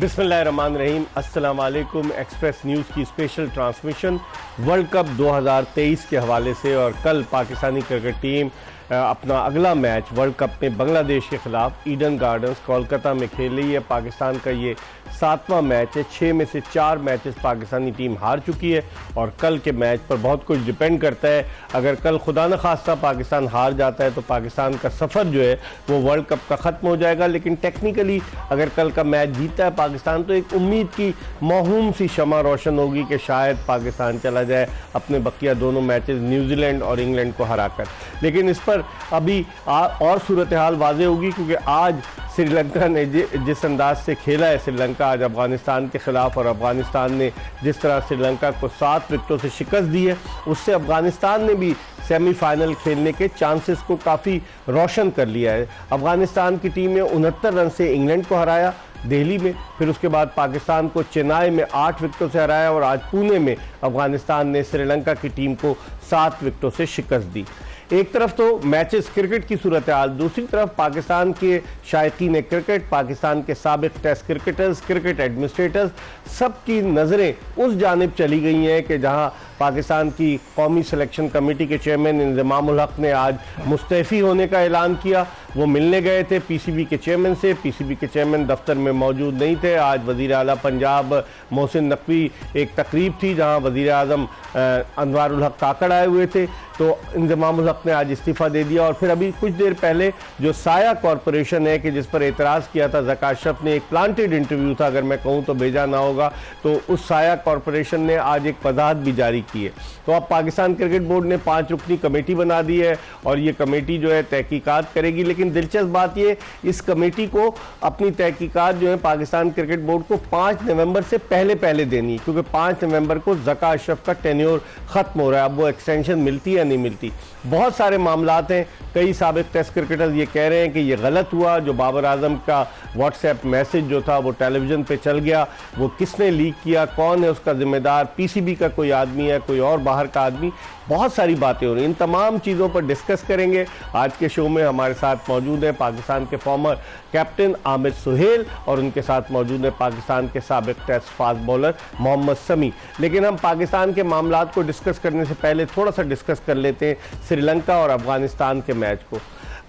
बिस्मिल्लाहिर्रहमानिर्रहीम, अस्सलाम वालेकुम। एक्सप्रेस न्यूज़ की स्पेशल ट्रांसमिशन वर्ल्ड कप 2023 के हवाले से। और कल पाकिस्तानी क्रिकेट टीम अपना अगला मैच वर्ल्ड कप में बांग्लादेश के खिलाफ ईडन गार्डन्स कोलकाता में खेल रही है। पाकिस्तान का ये 7वां मैच है। 6 में से 4 मैचेस पाकिस्तानी टीम हार चुकी है और कल के मैच पर बहुत कुछ डिपेंड करता है। अगर कल खुदा न खास्ता पाकिस्तान हार जाता है तो पाकिस्तान का सफ़र जो है वो वर्ल्ड कप का ख़त्म हो जाएगा। लेकिन टेक्निकली अगर कल का मैच जीता है पाकिस्तान तो एक उम्मीद की मौहूम सी शमा रोशन होगी कि शायद पाकिस्तान चला जाए अपने बकिया दोनों मैचेस न्यूजीलैंड और इंग्लैंड को हराकर। लेकिन इस पर अभी और सूरत हाल वाज़ेह होगी, क्योंकि आज श्रीलंका ने जिस अंदाज से खेला है श्रीलंका आज अफ़गानिस्तान के ख़िलाफ़, और अफ़गानिस्तान ने जिस तरह श्रीलंका को 7 विकेटों से शिकस्त दी है, उससे अफ़गानिस्तान ने भी सेमीफाइनल खेलने के चांसेस को काफ़ी रोशन कर लिया है। अफ़गानिस्तान की टीम ने 69 रन से इंग्लैंड को हराया दिल्ली में, फिर उसके बाद पाकिस्तान को चेन्नई में 8 विकेटों से हराया और आज पुणे में अफ़गानिस्तान ने श्रीलंका की टीम को 7 विकेटों से शिकस्त दी। एक तरफ तो मैचेस क्रिकेट की सूरत हाल, दूसरी तरफ पाकिस्तान के शायकीन क्रिकेट, पाकिस्तान के साबिक टेस्ट क्रिकेटर्स, क्रिकेट एडमिनिस्ट्रेटर्स, सबकी नज़रें उस जानिब चली गई हैं कि जहां पाकिस्तान की कौमी सिलेक्शन कमेटी के चेयरमैन इंज़मामुल हक ने आज मुस्तैफ़ी होने का ऐलान किया। वो मिलने गए थे पीसीबी के चेयरमैन से, पीसीबी के चेयरमैन दफ्तर में मौजूद नहीं थे। आज वज़ीर आला पंजाब मोहसिन नकवी एक तकरीब थी जहां वज़ीर आज़म अनवारुल हक काकड़ आए हुए थे, तो इंज़मामुल हक ने आज इस्तीफ़ा दे दिया। और फिर अभी कुछ देर पहले जो साया कॉरपोरेशन है कि जिस पर एतराज़ किया था ज़का अशरफ ने, एक प्लांटेड इंटरव्यू था अगर मैं कहूँ तो भेजा ना होगा, तो उस साया कॉरपोरेशन ने आज एक वजाहत भी जारी की है। तो अब पाकिस्तान क्रिकेट बोर्ड ने 5 रुकनी कमेटी बना दी है और ये कमेटी जो है तहकीकात करेगी। लेकिन दिलचस्प बात ये, इस कमेटी को अपनी तहकीकात जो है पाकिस्तान क्रिकेट बोर्ड को 5 नवंबर से पहले देनी है, क्योंकि 5 नवंबर को ज़का अशरफ का टेन्योर ख़त्म हो रहा है। अब वो एक्सटेंशन मिलती है नहीं मिलती, बहुत सारे मामलात हैं। कई साबिक टेस्ट क्रिकेटर्स ये कह रहे हैं कि ये गलत हुआ, जो बाबर आजम का व्हाट्सएप मैसेज जो था वो टेलीविज़न पे चल गया, वो किसने लीक किया, कौन है उसका जिम्मेदार, पीसीबी का कोई आदमी है, कोई और बाहर का आदमी। बहुत सारी बातें हो रही हैं, इन तमाम चीज़ों पर डिस्कस करेंगे। आज के शो में हमारे साथ मौजूद हैं पाकिस्तान के फॉर्मर कैप्टन आमिर सुहेल और उनके साथ मौजूद है पाकिस्तान के साबिक टेस्ट फास्ट बॉलर मोहम्मद समी। लेकिन हम पाकिस्तान के मामलात को डिस्कस करने से पहले थोड़ा सा डिस्कस कर लेते हैं श्रीलंका और अफगानिस्तान के मैच को।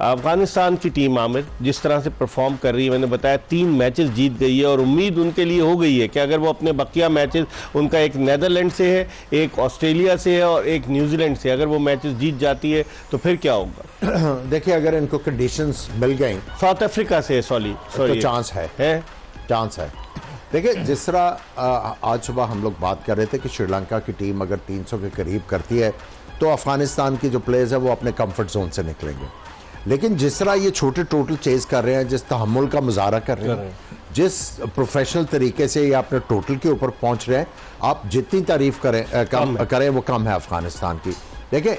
अफगानिस्तान की टीम आमिर जिस तरह से परफॉर्म कर रही है, मैंने बताया 3 मैचेस जीत गई है और उम्मीद उनके लिए हो गई है कि अगर वो अपने बकिया मैचेस, उनका एक नेदरलैंड से है, एक ऑस्ट्रेलिया से है और एक न्यूजीलैंड से, अगर वो मैचेस जीत जाती है तो फिर क्या होगा? देखिए, अगर इनको कंडीशंस मिल गई, साउथ अफ्रीका से सॉरी तो चांस है चांस है। देखिए, जिस तरह आज सुबह हम लोग बात कर रहे थे कि श्रीलंका की टीम अगर 300 के करीब करती है तो अफगानिस्तान की जो प्लेयर्स है वो अपने कंफर्ट जोन से निकलेंगे। लेकिन जिस तरह ये छोटे टोटल चेज कर रहे हैं, जिस तहम्मुल का मुजाहरा कर रहे हैं, जिस प्रोफेशनल तरीके से ये अपने टोटल के ऊपर पहुंच रहे हैं, आप जितनी तारीफ करें वो कम है अफगानिस्तान की। देखिए,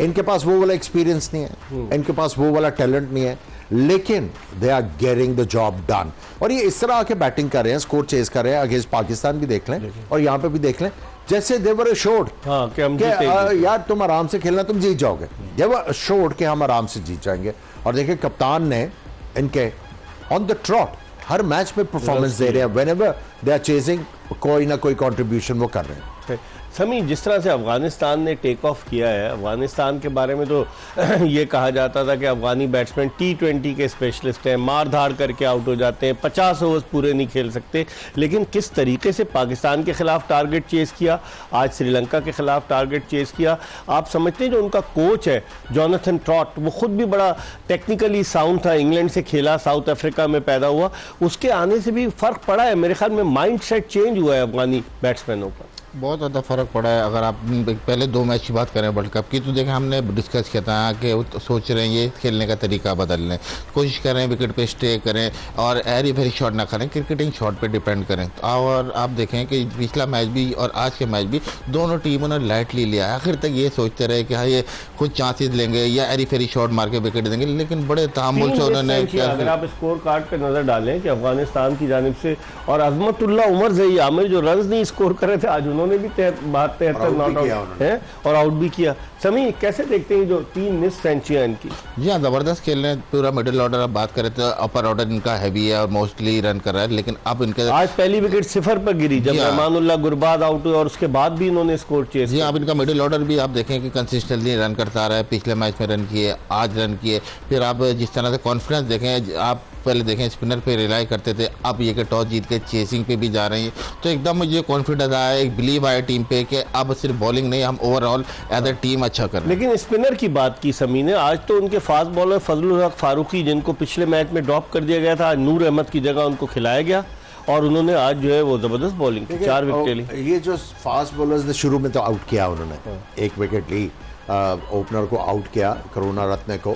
इनके पास वो वाला एक्सपीरियंस नहीं है, इनके पास वो वाला टैलेंट नहीं है, लेकिन they are getting the job done. और ये इस तरह आके बैटिंग कर रहे हैं, स्कोर चेज कर रहे हैं। अगेंस्ट पाकिस्तान भी देख लें और यहाँ पे भी देख लें, जैसे देवर एश्योर्ड कि यार तुम आराम से खेलना, तुम जीत जाओगे। देवर एश्योर्ड कि हम आराम से जीत जाएंगे। और देखिए, कप्तान ने इनके on the trout her match में परफॉर्मेंस दे रहे हैं। व्हेनेवर दे आर चेजिंग, कोई ना कोई कंट्रीब्यूशन वो कर रहे हैं। समी, जिस तरह से अफगानिस्तान ने टेक ऑफ किया है, अफगानिस्तान के बारे में तो ये कहा जाता था कि अफगानी बैट्समैन T20 के स्पेशलिस्ट हैं, मार धाड़ करके आउट हो जाते हैं, 50 ओवर्स पूरे नहीं खेल सकते। लेकिन किस तरीके से पाकिस्तान के खिलाफ टारगेट चेज किया, आज श्रीलंका के खिलाफ टारगेट चेज किया। आप समझते हैं जो उनका कोच है जोनाथन ट्रॉट, वो खुद भी बड़ा टेक्निकली साउंड था, इंग्लैंड से खेला, साउथ अफ्रीका में पैदा हुआ, उसके आने से भी फ़र्क पड़ा है। मेरे ख्याल में माइंड सेट चेंज हुआ है अफगानी बैट्समैनों का, बहुत ज़्यादा फ़र्क पड़ा है। अगर आप पहले 2 मैच की बात करें वर्ल्ड कप की, तो देखें हमने डिस्कस किया था कि सोच रहे हैं ये खेलने का तरीका बदल लें, कोशिश करें विकेट पे स्टे करें और एरी फेरी शॉट ना करें, क्रिकेटिंग शॉट पे डिपेंड करें। और आप देखें कि पिछला मैच भी और आज के मैच भी दोनों टीमों ने लाइटली लिया। आखिर तक ये सोचते रहे कि हाँ ये कुछ चांसेस लेंगे या एरी फेरी शॉट मार के विकेट देंगे, लेकिन बड़े तहम्मुल से उन्होंने। अगर आप स्कोर कार्ड पर नज़र डालें कि अफगानिस्तान की जानिब से और अजमतुल्लाह उमर ज़ई आमिर जो रन नहीं स्कोर कर रहे थे, आज उन्होंने भी 73 नॉट आउट है और आउट भी किया। समी कैसे देखते हैं जो 3 मिस सेंचुरियां इनकी? जी हाँ, ज़बरदस्त खेल रहे हैं। पूरा मिडिल ऑर्डर आप बात करें तो अपर ऑर्डर इनका हैवी है और मोस्टली रन कर रहा है, लेकिन अब इनके आज पहली विकेट 0 पर गिरी जब जी हाँ। रहमानुल्लाह गुरबाज आउट हुए और उसके बाद भी इन्होंने स्कोर चेस जी, अब इनका मिडिल ऑर्डर भी आप देखें कि कंसिस्टेंटली रन करता आ रहा है। पिछले मैच में रन किए, आज रन किए। फिर आप जिस तरह से कॉन्फिडेंस देखें, आप पहले देखें स्पिनर पे रिलाई करते थे, अब ये कि टॉस जीत के चेसिंग पे भी जा रहे हैं, तो एकदम मुझे कॉन्फिडेंस आया, एक बिलीव आया टीम पे कि अब सिर्फ बॉलिंग नहीं, हम ओवरऑल एज अ टीम अच्छा कर रहे हैं। लेकिन स्पिनर की बात की समी ने, आज तो उनके फास्ट बॉलर फजलुल हक फारूकी जिनको पिछले मैच में ड्रॉप कर दिया गया था, आज नूर अहमद की जगह उनको खिलाया गया और उन्होंने आज जो है वो जबरदस्त बॉलिंग की, 4 विकेट ली। ये जो फास्ट बॉलर्स ने शुरू में तो आउट किया उन्होंने, 1 विकेट ली, ओपनर को आउट किया करुणा रत्ने को,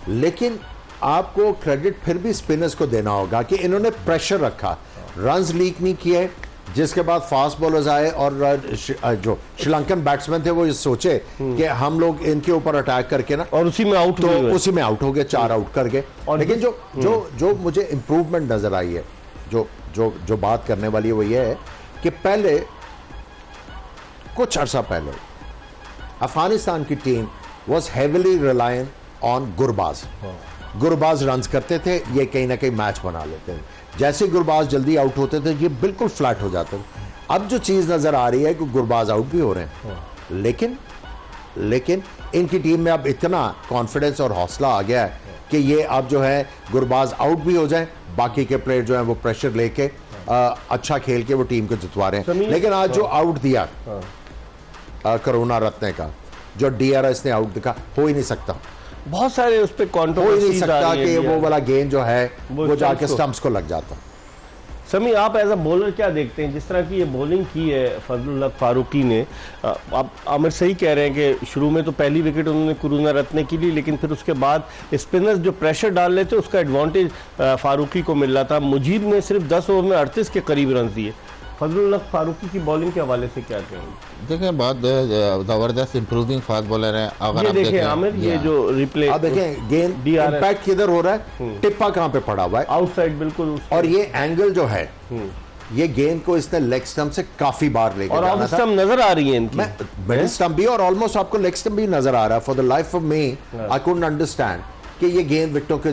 लेकिन आपको क्रेडिट फिर भी स्पिनर्स को देना होगा कि इन्होंने प्रेशर रखा, रन्स लीक नहीं किए, जिसके बाद फास्ट बॉलर्स आए और जो श्रीलंकन बैट्समैन थे वो ये सोचे कि हम लोग इनके ऊपर अटैक करके ना, और उसी में आउट तो हुए। उसी में आउट हो गए, 4 आउट कर गए। लेकिन जो मुझे इंप्रूवमेंट नजर आई है, जो बात करने वाली है वो ये है कि पहले कुछ अर्सा पहले अफगानिस्तान की team was heavily reliant on Gurbaz runs करते थे, ये कहीं ना कहीं मैच बना लेते थे। जैसे गुरबाज जल्दी आउट होते थे ये बिल्कुल फ्लैट हो जाते थे। अब जो चीज नजर आ रही है कि गुरबाज आउट भी हो रहे हैं, लेकिन इनकी टीम में अब इतना कॉन्फिडेंस और हौसला आ गया है कि ये अब जो है गुरबाज आउट भी हो जाए, बाकी के प्लेयर जो है वो प्रेशर लेके अच्छा खेल के वो टीम को जितवा रहे हैं। लेकिन आज जो आउट दिया करुणा रत्ने का, जो DRS ने आउट दिखा, हो ही नहीं सकता, बहुत सारे उस पे हो ही नहीं कॉन्ट्रोवर्सीज आ सकता रही कि है। वो वाला गेंद जो है वो जाके स्टंप्स को- स्टंप्स को लग जाता। समी आप एज अ बॉलर क्या देखते हैं, जिस तरह की ये बॉलिंग की है फजलुल हक फारूकी ने? आप आमिर सही कह रहे हैं कि शुरू में तो पहली विकेट उन्होंने करुणा रत्ने की ली, लेकिन फिर उसके बाद स्पिनर्स जो प्रेशर डाल रहे थे उसका एडवांटेज फारूकी को मिल रहा था। मुजीब ने सिर्फ 10 ओवर में 38 के करीब रन दिए। फजलुल हक फारूकी की बॉलिंग के हवाले से क्या कहेंगे? देखें, बहुत ज़बरदस्त इंप्रूविंग फास्ट बॉलर हैं। अगर ये आप देखें आमिर, ये जो रिप्ले अब देखें गेंद DRS इम्पैक्ट किधर हो रहा है, टिप्पा कहां पे पड़ा हुआ है, आउटसाइड बिल्कुल, और ये एंगल जो है, ये गेंद को इसने लेग स्टंप से काफी बार लेके और जाना ऑफ था। स्टंप नजर आ रही है इनकी। मिडिल स्टंप भी और ऑलमोस्ट आपको लेग स्टंप भी नजर आ रहा है। For the life of me I couldn't understand कि ये गेंद विकेटों के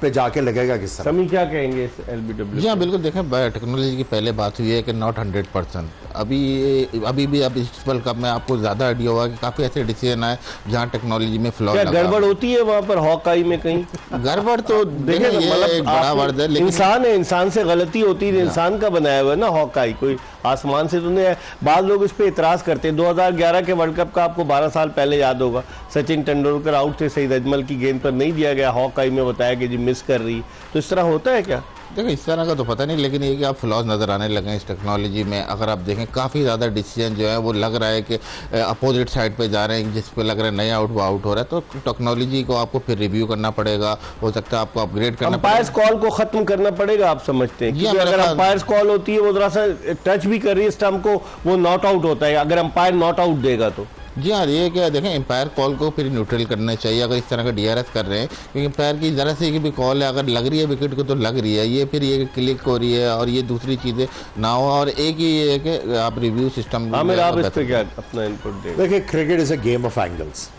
पे जाके लगेगा किस तरह। समी क्या कहेंगे इस LBW? जी हाँ, बिल्कुल। देखें, टेक्नोलॉजी की पहले बात हुई है कि नॉट 100%। अभी भी अब इस वर्ल्ड कप में आपको ज़्यादा आइडिया होगा कि काफ़ी ऐसे डिसीजन आए जहाँ टेक्नोलॉजी में फ्लॉ क्या लगा। गड़बड़ होती है वहां पर हॉकाई में कहीं? गड़बड़ तो देखें देखें, ना, ये मतलब एक बड़ा आपने- वर्ड है, लेकिन इंसान है, इंसान से गलती होती है, इंसान का बनाया हुआ है ना हॉकाई, कोई आसमान से तो नहीं है। बाद लोग इस पे इतराज करते हैं। 2011 के वर्ल्ड कप का आपको 12 साल पहले याद होगा, सचिन तेंदुलकर आउट थे, सईद अजमल की गेंद पर नहीं दिया गया, हॉकाई में बताया कि जी मिस कर रही। तो इस तरह होता है क्या? देखो, इस तरह का तो पता नहीं, लेकिन ये कि आप फ्लॉज नज़र आने लगे हैं इस टेक्नोलॉजी में। अगर आप देखें, काफ़ी ज़्यादा डिसीजन जो है वो लग रहा है कि अपोजिट साइड पे जा रहे हैं, जिस पे लग रहा है नहीं आउट वो आउट हो रहा है। तो टेक्नोलॉजी को आपको फिर रिव्यू करना पड़ेगा, हो सकता है आपको अपग्रेड करना अंपायर्स कॉल को खत्म करना पड़ेगा, आप समझते हैं? जी, क्योंकि मेरे अगर ख्याल- अंपायर्स कॉल होती है, वो जरा सा टच भी कर रही है स्टंप को, वो नॉट आउट होता है। अगर अंपायर नॉट आउट देगा तो जी हाँ, ये क्या देखें, एम्पायर कॉल को फिर न्यूट्रल करना चाहिए अगर इस तरह का DRS कर रहे हैं, क्योंकि एम्पायर की ज़रा से की भी कॉल है, अगर लग रही है विकेट को तो लग रही है, ये फिर ये क्लिक हो रही है और ये दूसरी चीज़ें ना हो। और एक ही ये है कि आप रिव्यू सिस्टम आमिर आप इस पे क्या अपना इनपुट देंगे? देखिए, cricket is a game of angles.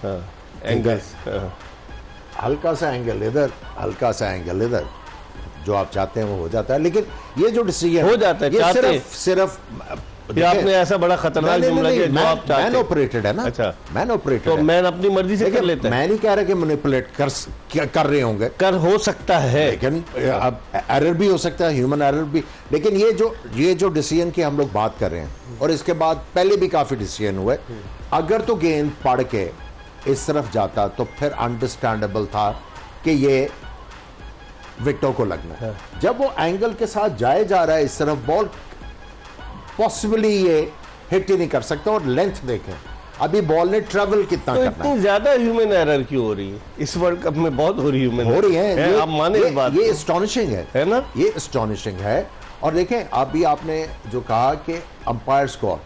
Angles, हल्का सा एंगल इधर, हल्का सा एंगल इधर, जो आप चाहते हैं वो हो जाता है। लेकिन ये जो डिसीजन हो जाता है, ये चाहते सिर्फ फिर आपने ऐसा बड़ा खतरनाक जुमला किया जो आप चाहते मैन हैं। ऑपरेटेड है ना। अच्छा। मैन ऑपरेटेड तो है। मैन अपनी मर्जी से कर लेता है, मैं नहीं कह रहा कि मैनिपुलेट कर रहे होंगे, कर हो सकता है। लेकिन अब एरर भी हो सकता है, ह्यूमन एरर भी। लेकिन ये जो डिसीजन की हम लोग बात कर रहे हैं, और इसके बाद पहले भी काफी डिसीजन हुए, अगर तो गेंद पड़ के इस तरफ जाता तो फिर अंडरस्टैंडेबल था कि ये विकेटों को लगना है। जब वो एंगल के साथ जाए जा रहा है इस तरफ, बॉल पॉसिबली ये हिट ही नहीं कर सकता। और लेंथ देखें, अभी बॉल ने ट्रेवल कितना तो करना है। इतनी ज्यादा ह्यूमन एरर क्यों हो रही है इस वर्ल्ड कप में? बहुत हो रही हो रही है, आप माने इस बात ये को? एस्टॉनिशिंग है ना? ये एस्टॉनिशिंग है। और देखें, अभी आपने जो कहा कि अंपायर्स कॉल,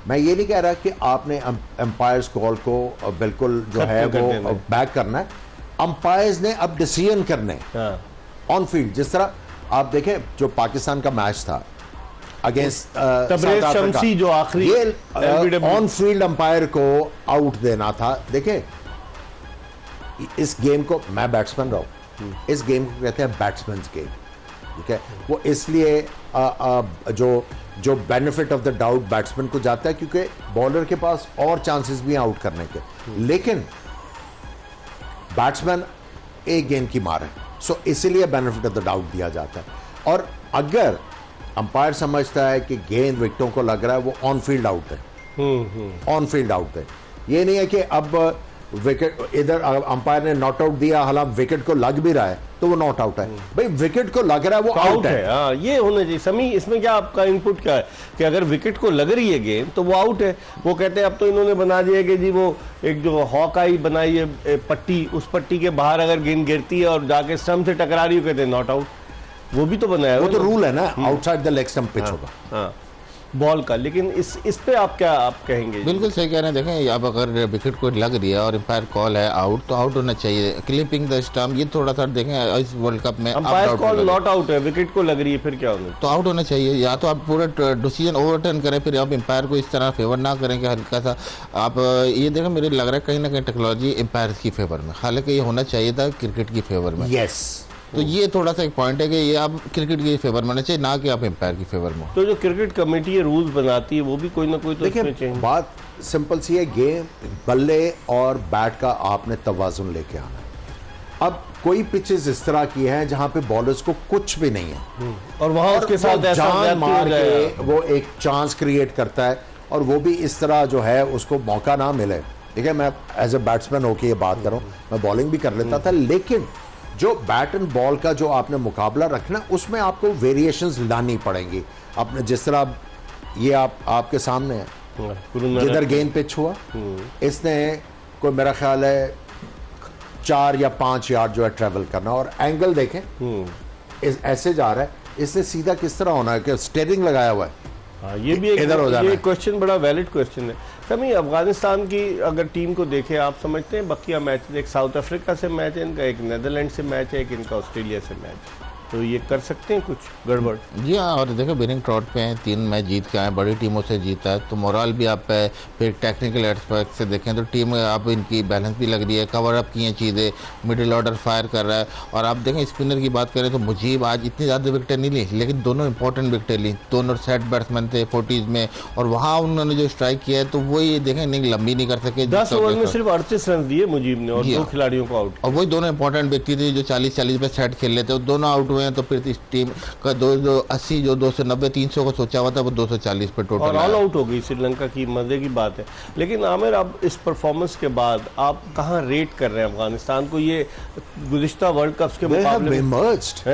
मैं ये नहीं कह रहा कि आपने अंपायर्स कॉल को बिल्कुल जो है खत्म कर वो देना है। बैक करना है। अंपायर्स ने अब डिसीजन करने हाँ। On field. जिस तरह आप देखें, जो पाकिस्तान का मैच था, अगेंस्ट तबरेज शमसी जो आखिरी ये LBW ऑन फील्ड अंपायर को आउट देना था। देखें, इस गेम को, मैं बैट्समैन रहा हूं, इस गेम को कहते हैं बैट्समैन्स गेम, ठीक है। वो इसलिए जो benefit of the doubt batsman को जाता है क्योंकि बॉलर के पास और चांसेस भी हैं आउट करने के, लेकिन बैट्समैन एक गेंद की मार है, सो इसीलिए बेनिफिट ऑफ द डाउट दिया जाता है। और अगर अंपायर समझता है कि गेंद विकेटों को लग रहा है, वो ऑन फील्ड आउट है, ऑन फील्ड आउट है। ये नहीं है कि अब विकेट इधर अंपायर ने नॉट आउट दिया, हालांकि विकेट को लग भी रहा है तो वो नॉट आउट है। भाई विकेट को लग रहा है वो आउट है। हाँ, ये होना चाहिए। समी, इसमें क्या आपका इनपुट क्या है कि अगर विकेट को लग रही है गेंद तो वो आउट है। वो कहते हैं अब तो इन्होंने बना दिया कि जी वो एक जो हॉकाई बनाई है पट्टी, उस पट्टी के बाहर अगर गेंद गिरती है और जाके स्टंप से टकरा रही है, कहते हैं नॉट आउट। वो भी तो बनाया, वो तो रूल है ना, outside the leg stump pitch होगा। हाँ, बॉल का। लेकिन इस पे आप क्या कहेंगे? बिल्कुल सही कह रहे हैं। देखें, अब अगर विकेट को लग रही है और एम्पायर कॉल है आउट, तो आउट होना चाहिए। क्लिपिंग द स्टंप, ये थोड़ा सा देखें इस वर्ल्ड कप में अंपायर कॉल नॉट आउट है, विकेट को लग रही है, फिर क्या होगा? तो आउट होना चाहिए। या तो आप पूरा डिसीजन ओवरटर्न करें, फिर आप एम्पायर को इस तरह फेवर ना करें कि हल्का सा आप ये देखें, मुझे लग रहा है कहीं ना कहीं टेक्नोलॉजी एम्पायर की फेवर में, हालांकि ये होना चाहिए था क्रिकेट की फेवर में। यस, तो ये थोड़ा सा एक पॉइंट है कि ये आप क्रिकेट की फेवर में होना चाहिए, ना कि आप एम्पायर की फेवर में। तो जो क्रिकेट कमेटी रूल्स बनाती है वो भी कोई ना कोई तो इसमें देखिए, बात सिंपल सी है, गेम बल्ले और बैट का आपने तवाजुन लेके आना है। अब कोई पिचेस इस तरह की हैं जहां पे बॉलर्स को कुछ भी नहीं है और वहां उसके साथ ऐसा जान मार के वो एक चांस क्रिएट करता है, और वो भी इस तरह जो है उसको मौका ना मिले। देखिए, मैं एज ए बैट्समैन होके ये बात करूं, मैं बॉलिंग भी कर लेता था, लेकिन जो बैट एंड बॉल का जो आपने मुकाबला रखना, उसमें आपको वेरिएशंस लानी पड़ेंगी। आपने जिस तरह ये आपके सामने है, जिधर गेंद पिच हुआ, इसने कोई मेरा ख्याल है 4 या 5 यार्ड जो है ट्रेवल करना, और एंगल देखें ऐसे जा रहा है, इसने सीधा किस तरह होना है कि स्टीयरिंग लगाया हुआ है। हाँ, ये भी एक क्वेश्चन बड़ा वैलिड क्वेश्चन है। समी, अफगानिस्तान की अगर टीम को देखें, आप समझते हैं बकिया मैच, एक साउथ अफ्रीका से मैच है इनका, एक नीदरलैंड से मैच है, एक इनका ऑस्ट्रेलिया से मैच, तो ये कर सकते हैं कुछ गड़बड़? जी हाँ, और देखो बिनिंग ट्रॉट पे हैं, 3 मैच जीत के आए, बड़ी टीमों से जीता है, तो मोरल भी आप है। फिर टेक्निकल एस्पेक्ट से देखें तो टीम आप इनकी बैलेंस भी लग रही है, कवर अप की हैं चीज़ें, मिडिल ऑर्डर फायर कर रहा है। और आप देखें स्पिनर की बात करें तो मुजीब आज इतनी ज़्यादा विकेटें नहीं ली, लेकिन दोनों इंपॉर्टेंट विकेटें ली, दोनों सेट बैट्समैन थे 40s में, और वहाँ उन्होंने जो स्ट्राइक किया है तो वो ये देखें इनिंग लंबी नहीं कर सके। 10 ओवर में सिर्फ 38 रन दिए मुजीब ने और 2 खिलाड़ियों को आउट, और वही दोनों इंपॉर्टेंट व्यक्ति थे जो 40-40 पे सेट खेल लेते, दोनों आउट हुए हैं। तो फिर इस टीम का 280 जो 290 300 को सोचा हुआ था वो 240 पे टोटल और ऑल आउट हो गई श्रीलंका की। मजे की बात है। लेकिन आमिर, अब इस परफॉर्मेंस के बाद आप कहाँ रेट कर रहे हैं अफगानिस्तान को? ये गुज़िश्ता वर्ल्ड कप्स के मुकाबले emerged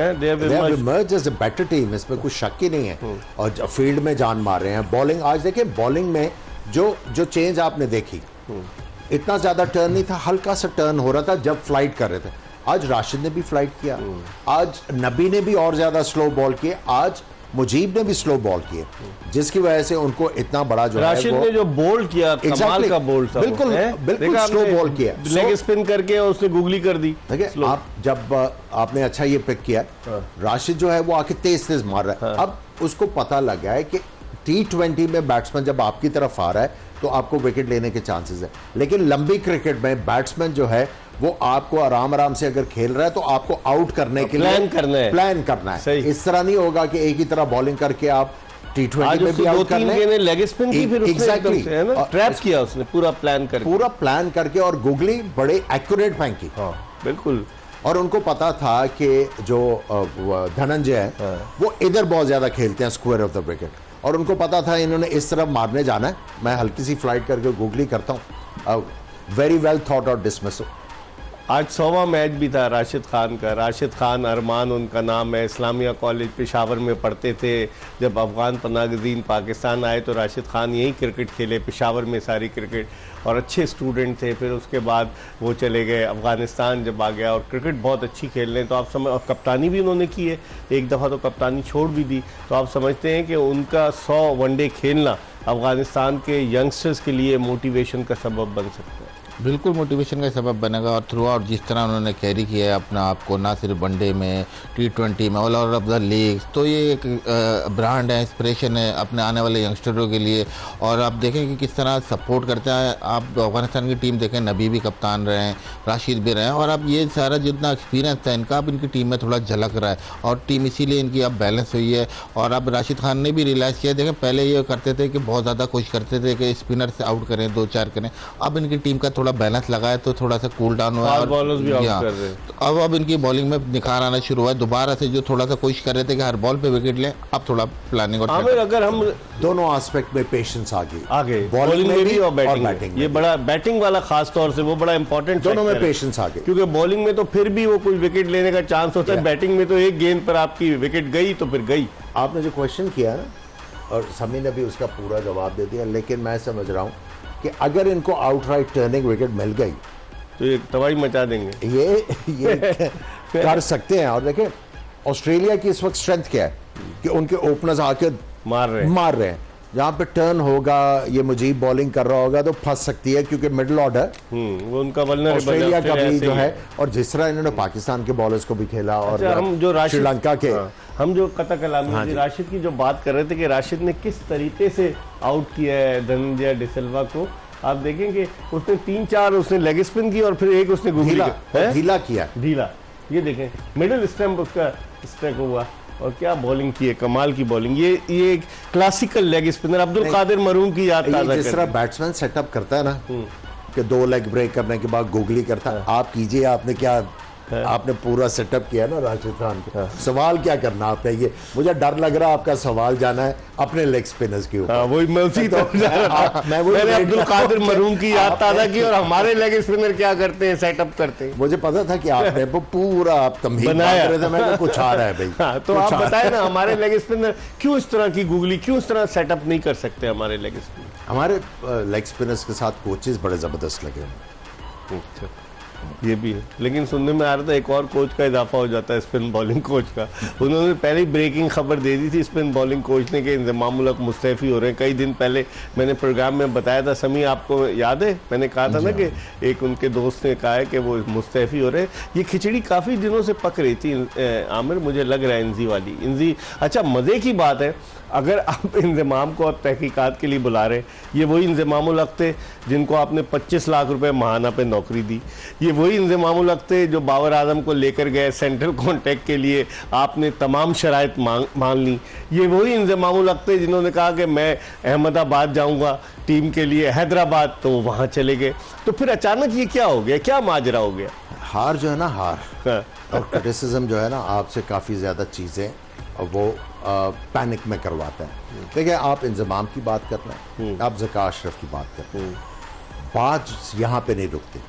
as a better team, इसमें कुछ शक ही नहीं है, और फील्ड में जान मार रहे हैं। बॉलिंग आज देखिए, बॉलिंग में जो चेंज आपने देखी, इतना ज्यादा टर्न नहीं था, हल्का सा टर्न हो रहा था जब फ्लाइट कर रहे थे। आज राशिद ने भी फ्लाइट किया, आज नबी ने भी और ज्यादा स्लो बॉल किए, आज मुजीब ने भी स्लो बॉल किए, जिसकी वजह से उनको इतना बड़ा जो राशिद ने जो बोल किया, कमाल का बोल था, बिल्कुल स्लो बॉल किया, लेग स्पिन करके उसने गुगली कर दी। देखिए, आप जब आपने अच्छा ये पिक किया, राशिद जो है वो आके तेज मार रहा है। अब उसको पता लग गया है कि T20 में बैट्समैन जब आपकी तरफ आ रहा है तो आपको विकेट लेने के चांसेस है, लेकिन लंबी क्रिकेट में बैट्समैन जो है वो आपको आराम से अगर खेल रहा है तो आपको आउट करने के लिए प्लान करना है। इस तरह नहीं होगा कि एक ही तरह बॉलिंग करके आप T20 में भी आउट कर लें। लेग स्पिन की फिर एग्जैक्टली ट्रैप किया उसने, पूरा प्लान करके और गुगली बड़े एक्यूरेट फेंकी। बिल्कुल। और उनको पता था कि जो धनंजय है वो इधर बहुत ज्यादा खेलते हैं स्क्वायर ऑफ द विकेट, और उनको पता था इन्होंने इस तरफ मारने जाना है, मैं हल्की सी फ्लाइट करके गुगली करता हूँ। Very well thought out dismissal. आज 100वां मैच भी था राशिद खान का। राशिद खान अरमान उनका नाम है, इस्लामिया कॉलेज पेशावर में पढ़ते थे। जब अफगान पनागज़ीन पाकिस्तान आए तो राशिद खान यहीं क्रिकेट खेले, पेशावर में सारी क्रिकेट, और अच्छे स्टूडेंट थे। फिर उसके बाद वो चले गए अफगानिस्तान, जब आ गया और क्रिकेट बहुत अच्छी खेल रहे हैं। तो आप समझ, और कप्तानी भी उन्होंने की है, एक दफ़ा तो कप्तानी छोड़ भी दी। तो आप समझते हैं कि उनका 100 वनडे खेलना अफगानिस्तान के यंगस्टर्स के लिए मोटिवेशन का सबब बन सकता है? बिल्कुल मोटिवेशन का सबब बनेगा और थ्रू आउट जिस तरह उन्होंने कैरी किया है अपना आपको, ना सिर्फ वनडे में, T20 में, all over of the league, तो ये एक ब्रांड है, इंस्पिरेशन है अपने आने वाले यंगस्टरों के लिए। और आप देखें कि किस तरह सपोर्ट करते हैं। आप अफगानिस्तान की टीम देखें, नबी भी कप्तान रहे हैं, राशिद भी रहे हैं, और अब ये सारा जितना एक्सपीरियंस था इनका अब इनकी टीम में थोड़ा झलक रहा है और टीम इसीलिए इनकी अब बैलेंस हुई है। और अब राशिद खान ने भी रियलाइज़ किया, देखें पहले ये करते थे कि बहुत ज़्यादा कोशिश करते थे कि स्पिनर से आउट करें, 2-4 करें, अब इनकी टीम का थोड़ा बैलेंस लगा है तो थोड़ा सा कूल डाउन हुआ है। बॉलर्स भी आउट कर रहे हैं, तो अब इनकी बॉलिंग में निखार आना शुरू हुआ है। दोबारा से जो थोड़ा सा कोशिश कर रहे थे कि हर बॉल पे विकेट लें, अब थोड़ा प्लानिंग और आमिर अगर हम दोनों एस्पेक्ट में पेशेंस आ गई, बॉलिंग में भी और बैटिंग बैटिंग में, ये बड़ा बैटिंग वाला खास तौर से वो बड़ा इंपॉर्टेंट दोनों में पेशेंस आ गई, क्योंकि बॉलिंग में तो फिर भी वो कोई विकेट लेने का चांस होता है, बैटिंग में तो एक गेंद पर आपकी विकेट गई तो फिर गई। आपने जो क्वेश्चन किया ना, और समी ने भी उसका पूरा जवाब दे दिया, लेकिन मैं समझ रहा हूँ कि अगर इनको आउटराइट टर्निंग विकेट मिल गई तो ये तबाही मचा देंगे, ये कर सकते हैं। और देखें ऑस्ट्रेलिया की इस वक्त स्ट्रेंथ क्या है कि उनके ओपनर्स आके मार रहे हैं। जहाँ पे टर्न होगा, ये मुजीब बॉलिंग कर रहा होगा तो फंस सकती है, क्योंकि मिडिल ऑर्डर वो उनका वल्नरेबल ऑस्ट्रेलिया का भी जो है, और जिस तरह इन्होंने पाकिस्तान के बॉलर्स को भी खेला, और हम जो श्रीलंका के हम जो कथा कलामी राशिद की जो बात कर रहे थे कि राशिद ने किस तरीके से आउट किया है धनंजय डिसिल्वा को, आप देखेंगे उसने 3-4 उसने लेग स्पिन की और फिर एक उसने ढीला किया। ये देखें मिडिल स्टंप उसका स्ट्राइक हुआ और क्या बॉलिंग की है, कमाल की बॉलिंग। ये एक classical leg spinner Abdul Qadir मरूम की याद ताज़ा जिस तरह बैट्समैन सेटअप करता है ना कि 2 लेग ब्रेक करने के बाद गूगली करता है, आप कीजिए, आपने क्या आपने पूरा सेटअप किया ना राशिद खान के। सवाल क्या करना आपने, ये मुझे डर लग रहा है आपका सवाल जाना है अपने लेग स्पिनर्स के ऊपर। वही मैं उसी तरफ जा रहा था, मैंने अब्दुल कादिर मरूम की याद ताज़ा की और हमारे लेग स्पिनर क्या करते हैं, सेटअप करते हैं। मुझे पता था कि आपने वो पूरा आप तमहीद बनाया कर रहे थे, मैं कुछ आ रहा है भाई। तो आप बताएं ना हमारे लेग स्पिनर क्यों इस तरह की गूगली, क्यों इस तरह सेटअप नहीं कर सकते हमारे लेग स्पिनर। हमारे लेग स्पिनर्स के साथ कोचेस बड़े जबरदस्त लगे हैं। ये भी है, लेकिन सुनने में आ रहा था एक और कोच का इजाफा हो जाता है, स्पिन बॉलिंग कोच का। उन्होंने पहले ही ब्रेकिंग खबर दे दी थी स्पिन बॉलिंग कोच ने कि इंजमामुल हक मुस्तैफी हो रहे हैं। कई दिन पहले मैंने प्रोग्राम में बताया था, समी आपको याद है, मैंने कहा था ना कि एक उनके दोस्त ने कहा है कि वो मुस्तैफी हो रहे हैं। ये खिचड़ी काफ़ी दिनों से पक रही थी आमिर, मुझे लग रहा है इंजी वाली इंजी। अच्छा मज़े की बात है, अगर आप इंजमाम को अब तहकीकात के लिए बुला रहे हैं, ये वही इंजमामुल हक थे जिनको आपने 25 लाख रुपए माहाना पे नौकरी दी, ये वही इंजमामुल हक थे जो बाबर आजम को लेकर गए सेंट्रल कॉन्टैक्ट के लिए, आपने तमाम शराइत मान ली, ये वही इंजमामुल हक थे जिन्होंने कहा कि मैं अहमदाबाद जाऊंगा टीम के लिए, हैदराबाद, तो वहाँ चले गए। तो फिर अचानक ये क्या हो गया, क्या माजरा हो गया? हार जो है ना, हार और क्रिटिसिज्म जो है ना, आपसे काफ़ी ज़्यादा चीज़ें वो पैनिक में करवाता है। देखिए आप इंजमाम की बात कर रहे हैं, आप ज़का अशरफ की बात कर रहे हैं, बात यहाँ पे नहीं रुकती,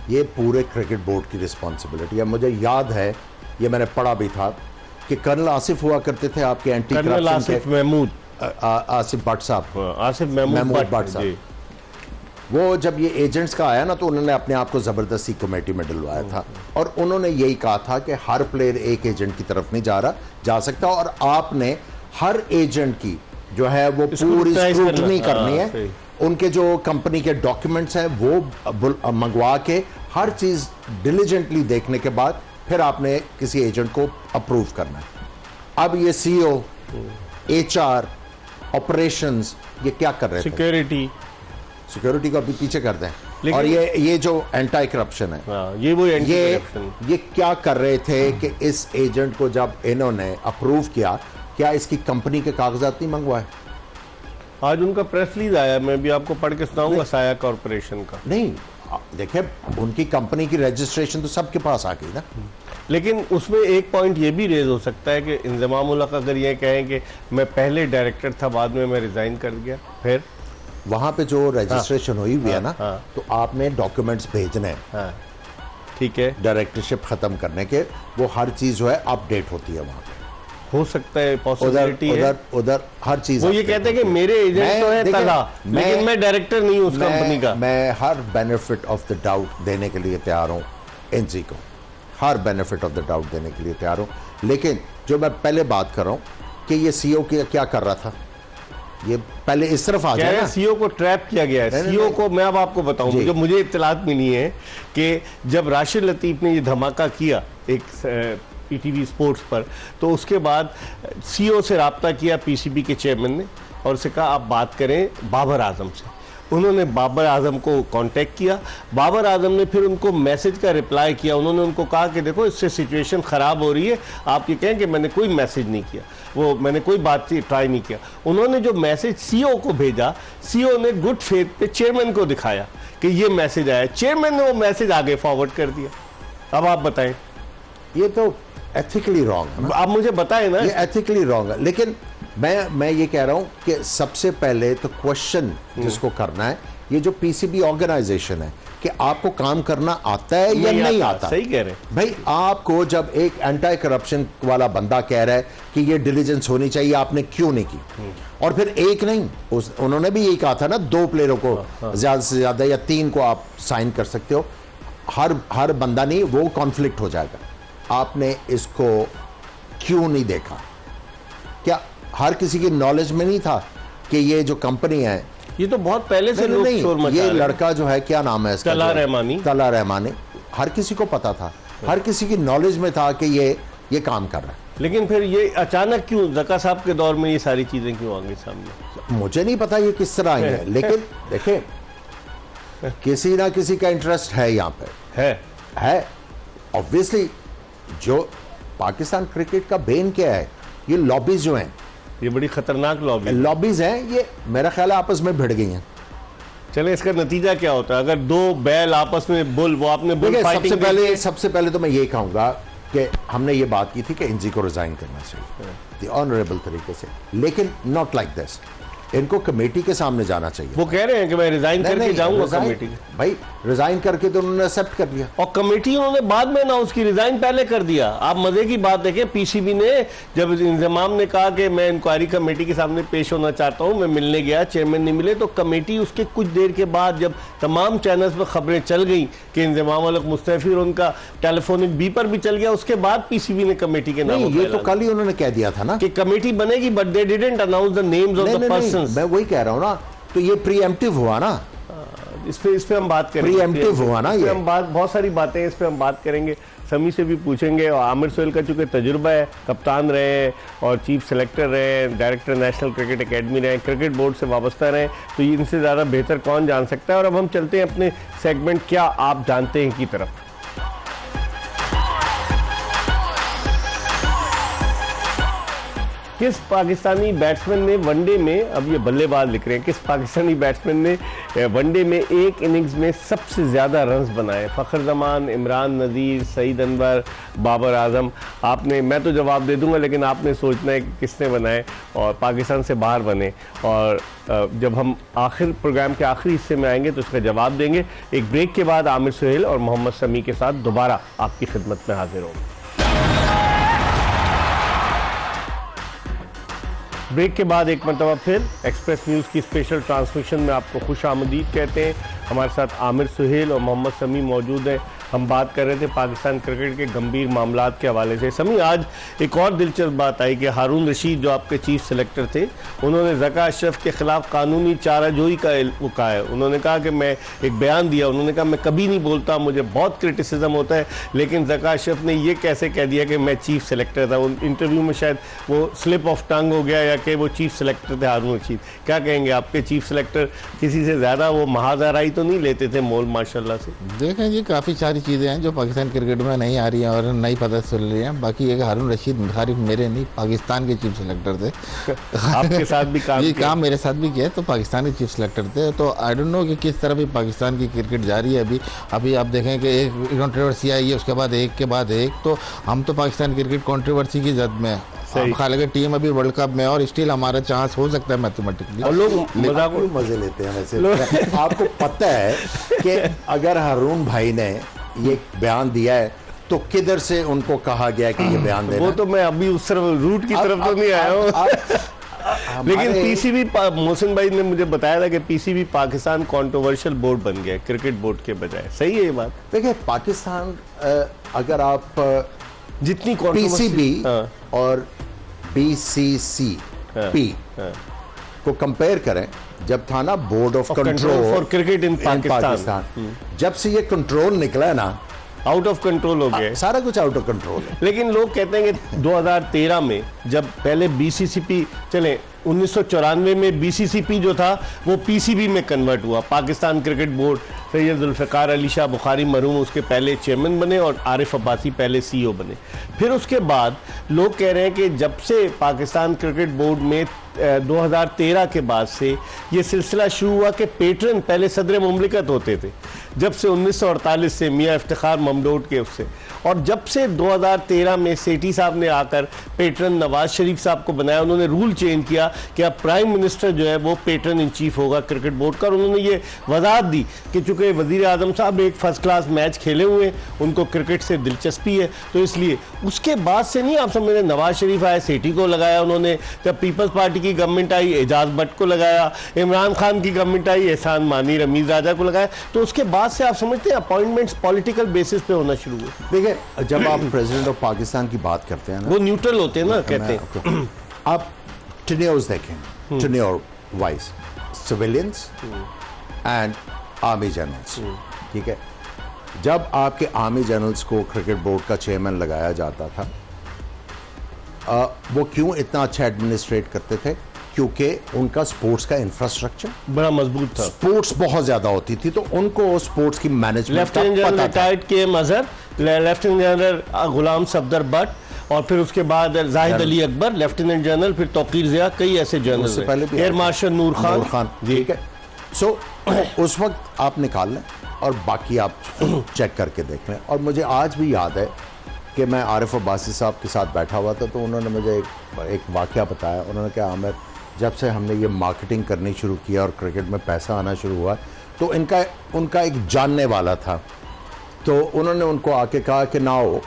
ये पूरे क्रिकेट बोर्ड की रिस्पॉन्सिबिलिटी है। मुझे याद है, ये मैंने पढ़ा भी था कि कर्नल आसिफ हुआ करते थे आपके एंटी करप्शन के, आसिफ महमूद, आसिफ भट्ट साहब, आसिफ महमूद भट्ट साहब, वो जब ये एजेंट्स का आया ना तो उन्होंने अपने आप को ज़बरदस्ती कमेटी में डलवाया था, और उन्होंने यही कहा था कि हर प्लेयर एक एजेंट की तरफ नहीं जा सकता, और आपने हर एजेंट की जो है वो पूरी स्क्रूटनी करनी है, उनके जो कंपनी के डॉक्यूमेंट्स हैं वो मंगवा के हर चीज़ डिलीजेंटली देखने के बाद फिर आपने किसी एजेंट को अप्रूव करना है। अब ये CEO, HR, ऑपरेशंस, ये क्या कर रहे थे? सिक्योरिटी को अभी पीछे कर दें, और ये जो एंटी करप्शन है, ये क्या कर रहे थे कि इस एजेंट को जब इन्होंने अप्रूव किया, क्या इसकी कंपनी के कागजात नहीं मंगवाए? आज उनका प्रेस रिलीज आया, मैं भी आपको पढ़ के सुनाऊंगा, साया कॉर्पोरेशन का। नहीं, देखिए उनकी कंपनी की रजिस्ट्रेशन तो सबके पास आ गई ना, लेकिन उसमें एक पॉइंट ये भी रेज हो सकता है कि इंजमामुल हक अगर ये कहें कि मैं पहले डायरेक्टर था, बाद में मैं रिजाइन कर गया, फिर वहां पे जो रजिस्ट्रेशन हुई हुई है ना, तो आपने डॉक्यूमेंट्स भेजने हैं, ठीक है, डायरेक्टरशिप खत्म करने के, वो हर चीज जो है अपडेट होती है वहां पे। हो सकता है, पॉसिबिलिटी है, उधर हर चीज वो ये कहते हैं कि मेरे एजेंट तो है तला, लेकिन मैं डायरेक्टर नहीं हूं उस कंपनी का। मैं हर बेनिफिट ऑफ द डाउट देने के लिए तैयार हूं एनजी को, हर बेनिफिट ऑफ द डाउट देने के लिए तैयार हूं, लेकिन जो मैं पहले बात कर रहा हूं कि ये CEO क्या कर रहा था, ये पहले इस तरफ आ जाए ना। सीओ को ट्रैप किया गया है। सीओ को मैं अब आपको बताऊं, जो मुझे इत्तलात मिली है कि जब राशिद लतीफ ने ये धमाका किया एक ईटीवी स्पोर्ट्स पर, तो उसके बाद सीओ से राब्ता किया पीसीबी के चेयरमैन ने और उसे कहा आप बात करें बाबर आजम से। उन्होंने बाबर आजम को कांटेक्ट किया, बाबर आजम ने फिर उनको मैसेज का रिप्लाई किया। उन्होंने उनको कहा कि देखो इससे सिचुएशन ख़राब हो रही है, आप ये कहें कि मैंने कोई मैसेज नहीं किया, वो मैंने कोई बातचीत ट्राई नहीं किया। उन्होंने जो मैसेज सीओ को भेजा, सीओ ने गुड फेथ पे चेयरमैन को दिखाया कि ये मैसेज आया, चेयरमैन ने वो मैसेज आगे फॉरवर्ड कर दिया। अब आप बताएं, ये तो एथिकली रॉन्ग है ना। आप मुझे बताएं ना, ये एथिकली रॉन्ग है। लेकिन मैं ये कह रहा हूं कि सबसे पहले तो क्वेश्चन जिसको करना है, ये जो पीसीबी ऑर्गेनाइजेशन है, कि आपको काम करना आता है या नहीं आता। सही कह रहे हैं भाई, आपको जब एक एंटी करप्शन वाला बंदा कह रहा है कि ये डिलीजेंस होनी चाहिए, आपने क्यों नहीं की? और फिर एक नहीं, उन्होंने भी यही कहा था ना, 2 प्लेयरों को ज्यादा से ज्यादा या 3 को आप साइन कर सकते हो, हर बंदा नहीं, वो कॉन्फ्लिक्ट हो जाएगा। आपने इसको क्यों नहीं देखा? क्या हर किसी की नॉलेज में नहीं था कि ये जो कंपनी है, ये तो बहुत पहले से लोग शोर मचा ये रहे हैं। लड़का जो है, क्या नाम है इसका? तला रहमानी। तला रहमानी, हर किसी को पता था, हर किसी की नॉलेज में था कि ये काम कर रहा है। लेकिन फिर ये अचानक क्यों ज़का साहब के दौर में ये सारी चीजें क्यों आ गई सामने? मुझे नहीं पता ये किस तरह आई है, लेकिन देखें, किसी ना किसी का इंटरेस्ट है यहाँ पे, है ऑब्वियसली। जो पाकिस्तान क्रिकेट का बेन क्या है, ये लॉबीज जो हैं, ये बड़ी खतरनाक लॉबीज हैं, ये मेरा ख्याल है आपस में भिड़ गई हैं। चले, इसका नतीजा क्या होता है अगर 2 बैल आपस में बुल, वो आपने बुल फाइटिंग सबसे पहले तो मैं ये कहूंगा कि हमने ये बात की थी कि एनजी को रिजाइन करना चाहिए ऑनरेबल तरीके से, लेकिन नॉट लाइक दिस। इनको कमेटी के सामने जाना चाहिए। वो कह रहे हैं कि मैं रिजाइन करके जाऊंगा कमेटी। भाई रिजाइन करके तो उन्होंने एक्सेप्ट कर लिया, और कमेटी उन्होंने बाद में अनाउंस की, रिजाइन पहले कर दिया। आप मजे की बात देखें, पीसीबी ने जब इंतजाम ने कहा कि मैं इंक्वायरी कमेटी के सामने पेश होना चाहता हूं, मैं मिलने गया, चेयरमैन नहीं मिले, तो कमेटी उसके कुछ देर के बाद जब तमाम चैनल्स पर खबरें चल गई कि इंतजाम वाले मुस्तफी, उनका टेलीफोनिक बीपर भी चल गया, उसके बाद पीसीबी ने कमेटी के नाम, ये तो कल ही उन्होंने कह दिया था ना कि कमेटी बनेगी, but they didn't announce the names of the persons. मैं वही कह रहा हूं ना, तो ये प्रीएम्प्टिव हुआ ना, इस पे हम बात करेंगे। प्रीएम्प्टिव हुआ ना, ये हम बहुत सारी बातें इस पे हम बात करेंगे, समी से भी पूछेंगे। और आमिर सोहेल का चूंकि तजुर्बा है, कप्तान रहे हैं और चीफ सेलेक्टर रहे हैं, डायरेक्टर नेशनल क्रिकेट एकेडमी रहे, क्रिकेट बोर्ड से वाबस्ता रहे, तो इनसे ज़्यादा बेहतर कौन जान सकता है। और अब हम चलते हैं अपने सेगमेंट क्या आप जानते हैं की तरफ। किस पाकिस्तानी बैट्समैन ने वनडे में, अब ये बल्लेबाज लिख रहे हैं, किस पाकिस्तानी बैट्समैन ने वनडे में एक इनिंग्स में सबसे ज़्यादा रन्स बनाए? फ़खर जमान, इमरान नज़ीर, सईद अनवर, बाबर आजम। आपने, मैं तो जवाब दे दूंगा, लेकिन आपने सोचना है कि किसने बनाए और पाकिस्तान से बाहर बने। और जब हम आखिर प्रोग्राम के आखिरी हिस्से में आएंगे तो उसका जवाब देंगे। एक ब्रेक के बाद आमिर सोहेल और मोहम्मद शमी के साथ दोबारा आपकी खिदमत में हाजिर होंगे। ब्रेक के बाद एक मरतबा फिर एक्सप्रेस न्यूज़ की स्पेशल ट्रांसमिशन में आपको खुश आमदीद कहते हैं। हमारे साथ आमिर सुहेल और मोहम्मद शमी मौजूद हैं। हम बात कर रहे थे पाकिस्तान क्रिकेट के गंभीर मामलात के हवाले से। शमी, आज एक और दिलचस्प बात आई कि हारून रशीद जो आपके चीफ सेलेक्टर थे, उन्होंने ज़का अशरफ के ख़िलाफ़ कानूनी चाराजोई का वो कहा है। उन्होंने कहा कि मैं एक बयान दिया, उन्होंने कहा मैं कभी नहीं बोलता, मुझे बहुत क्रिटिसिज्म होता है, लेकिन ज़का अशरफ ने ये कैसे कह दिया कि मैं चीफ सेलेक्टर था। उन इंटरव्यू में शायद वो स्लिप ऑफ टंग हो गया या कि वो चीफ सेलेक्टर थे हारून रशीद। क्या कहेंगे, आपके चीफ सेलेक्टर किसी से ज़्यादा वो महाजराई तो नहीं लेते थे मोल माशाल्लाह से? देखें जी, काफ़ी सारी चीज़ें हैं जो पाकिस्तान क्रिकेट में नहीं आ रही हैं और नहीं पता चल रही हैं। बाकी एक हारून रशीद खाली मेरे नहीं, पाकिस्तान के चीफ सेलेक्टर थे। आपके साथ भी काम ये काम मेरे साथ भी किया, तो पाकिस्तान के चीफ सेलेक्टर थे। तो आई डोंट नो कि किस तरह भी पाकिस्तान की क्रिकेट जा रही है। अभी आप देखें कि एक कंट्रोवर्सी आई है, उसके बाद एक के बाद एक। तो हम तो पाकिस्तान क्रिकेट कंट्रोवर्सी की जद में, हालांकि टीम अभी वर्ल्ड कप में और स्टिल हमारा चांस हो सकता है मैथमेटिकली। और लोग मजे लेते हैं वैसे। आपको पता है कि अगर हारून भाई ने ये बयान दिया है तो किधर से उनको कहा गया कि ये बयान देना? वो तो मैं अभी उस तरफ रूट की तरफ तो नहीं आया हूँ। लेकिन पीसीबी, मोहसिन भाई ने मुझे बताया था कि पीसीबी पाकिस्तान कंट्रोवर्शियल बोर्ड बन गया क्रिकेट बोर्ड के बजाय। सही है ये बात? देखिए, पाकिस्तान अगर आप जितनी पीसीबी और बीसीसीपी को कंपेयर करें, जब था ना board of control control for cricket in Pakistan. जब से ये कंट्रोल निकला है ना, आउट ऑफ कंट्रोल हो गए, सारा कुछ आउट ऑफ कंट्रोल है। लेकिन लोग कहते हैं कि 2013 में जब पहले बीसीसीपी चले, 1994 में बीसीसीपी जो था वो पीसीबी में कन्वर्ट हुआ, पाकिस्तान क्रिकेट बोर्ड। सैयद जुल्फ़िकार अली शाह बुखारी मरहूम उसके पहले चेयरमैन बने और आरिफ अब्बासी पहले सीईओ बने। फिर उसके बाद लोग कह रहे हैं कि जब से पाकिस्तान क्रिकेट बोर्ड में 2013 के बाद से ये सिलसिला शुरू हुआ कि पेट्रन पहले सदर मुमलिकत होते थे, जब से 1948 से मियाँ इफ्तिखार ममडोट के उससे, और जब से 2013 में सेठी साहब ने आकर पेट्रन नवाज शरीफ साहब को बनाया, उन्होंने रूल चेंज किया कि अब प्राइम मिनिस्टर जो है वो पेट्रन इन चीफ होगा क्रिकेट बोर्ड का। और उन्होंने ये वजाहत दी कि चूंकि वजीर आजम साहब एक फर्स्ट क्लास मैच खेले हुए हैं, उनको क्रिकेट से दिलचस्पी है, तो इसलिए उसके बाद से नहीं आप समझ, नवाज शरीफ आए, सेठी को लगाया उन्होंने, जब पीपल्स पार्टी की गवर्नमेंट आई एजाज भट्ट को लगाया, इमरान खान की गवर्नमेंट आई एहसान मानी रमीज राजा को लगाया, तो उसके बाद से आप समझते हैं अपॉइंटमेंट्स पॉलिटिकल बेसिस पे होना शुरू हुए। देखिए, जब आप प्रेसिडेंट ऑफ पाकिस्तान की बात करते हैं ना, वो न्यूट्रल होते हैं ना, कहते हैं। आप टेन्योर्स देखें, tenure wise civilians and army generals, ठीक है। जब आपके आर्मी जनरल्स को क्रिकेट बोर्ड का चेयरमैन लगाया जाता था, वो क्यों इतना अच्छा एडमिनिस्ट्रेट करते थे? क्योंकि उनका स्पोर्ट्स का इंफ्रास्ट्रक्चर बड़ा मजबूत था, स्पोर्ट्स बहुत ज्यादा होती थी, तो उनको स्पोर्ट्स की मैनेजमेंट लेफ्टिनेंट जनरल रिटायर्ड के मजहर, लेफ्टिनेंट जनरल गुलाम सफदर भट्ट, और फिर उसके बाद जाहिद अली अकबर लेफ्टिनेंट जनरल, फिर तौकीर जिया, कई ऐसे जनरल, पहले भी एयर मार्शल नूर खान, ठीक है। सो उस वक्त आप निकाल लें और बाकी आप चेक करके देख लें। और मुझे आज भी याद है कि मैं आरिफ अब्बासी साहब के साथ बैठा हुआ था, तो उन्होंने मुझे एक वाक़या बताया। उन्होंने कहा, आमिर, जब से हमने ये मार्केटिंग करनी शुरू किया और क्रिकेट में पैसा आना शुरू हुआ, तो उनका एक जानने वाला था, तो उन्होंने उनको आके कहा कि now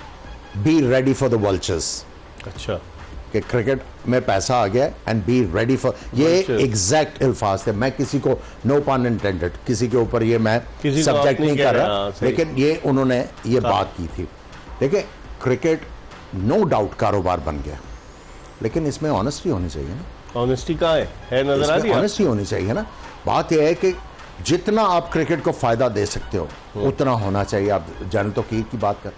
be ready for the vultures. अच्छा, कि क्रिकेट में पैसा आ गया एंड बी रेडी फॉर, ये एग्जैक्ट अल्फाज थे। मैं किसी को, नो पन इंटेंडेड, किसी के ऊपर ये मैं सब्जेक्ट नहीं कर रहा, लेकिन ये उन्होंने ये बात की थी। देखिए, क्रिकेट नो डाउट कारोबार बन गया, लेकिन इसमें ऑनेस्टी होनी चाहिए ना। ऑनेस्टी कहाँ है नजर आ रही है? ऑनेस्टी होनी चाहिए ना। बात यह है कि जितना आप क्रिकेट को फायदा दे सकते हो उतना होना चाहिए। आप जनरल तौकीर की बात कर,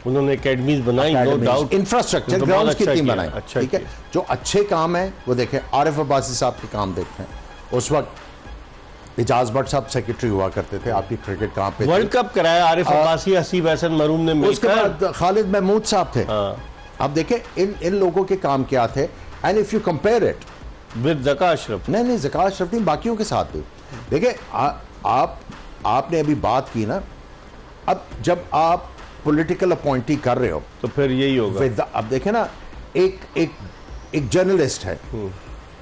उन्होंने एकेडमीज बनाई, नो डाउट, इंफ्रास्ट्रक्चर ग्राउंड्स कितनी बनाई, अच्छा, ठीक है। जो अच्छे काम है वो देखें, आरिफ अब्बासी साहब के काम देखते हैं। उस वक्त एजाज भट्ट साहब सेक्रेटरी हुआ करते थे, आपकी क्रिकेट कहाँ पे, वर्ल्ड कप कराया आरिफ अब्बासी, हसीब हसन मरूम ने मिलकर, उसके बाद खालिद महमूद साहब थे। अब देखें इन लोगों के काम क्या थे, and if you compare it with Zaka Ashraf, नहीं ज़का अशरफ नहीं, बाकियों के साथ भी देखिए। आपने अभी बात की ना, अब जब आप पॉलिटिकल अपॉइंटी कर रहे हो तो फिर यही होगा। अब देखें ना, एक जर्नलिस्ट है,